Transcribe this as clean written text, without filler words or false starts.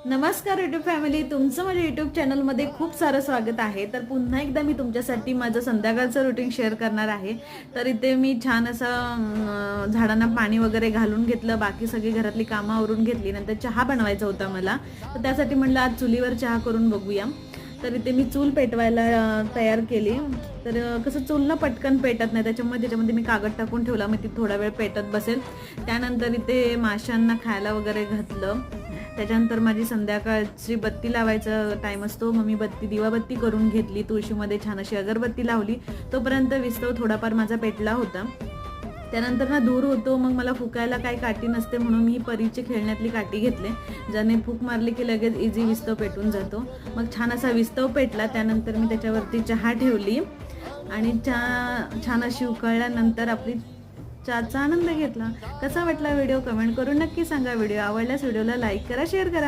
नमस्कार YouTube family, तुमचं माझ्या यूट्यूब चॅनलमध्ये खूप सारं स्वागत आहे। तर पुन्हा एकदा मी तुमच्यासाठी माझं संध्याकाळचं रुटीन शेअर करणार आहे। तर इथे मी छान असं झाडांना पाणी वगैरे घालून घेतलं, बाकी सगळी घरातली कामं आवरून घेतली। नंतर चहा बनवायचा होता मला, तर त्यासाठी म्हटलं आज चुलीवर चहा करून बघूया। तर इथे मी चूल पेटवायला तयार केली। तर कसं चूल पटकन पेटत नाही, त्याच्यामध्ये मी कागद टाकून ठेवला, मग ती थोडा वेळ पेटत बसेल। त्यानंतर इथे माशांना खायला वगैरे घातलं। त्याच्यानंतर माझी संध्याकाळची बत्ती लावायचा टाइम असतो, मग मी दिवाबत्ती करून घेतली, तुळशीमध्ये छान अशी अगरबत्ती लावली। तोपर्यंत विस्तव थोडाफार माझा पेटला होता। त्यानंतर ना धूर होतो, मग मला फुकायला काही काठी नसते, म्हणून मी परीची खेळण्यातली काठी घेतले, ज्याने फूक मारली की लगेच इझी विस्तव पेटून जातो। मग छान असा विस्तव पेटला। त्यानंतर मी त्याच्यावरती चहा ठेवली आणि चहा छान अशी उकळल्यानंतर आपली चहाचा आनंद घेतला। कसा वाटला व्हिडिओ कमेंट करून नक्की सांगा। व्हिडिओ आवडल्यास व्हिडिओला लाईक करा, शेअर करा।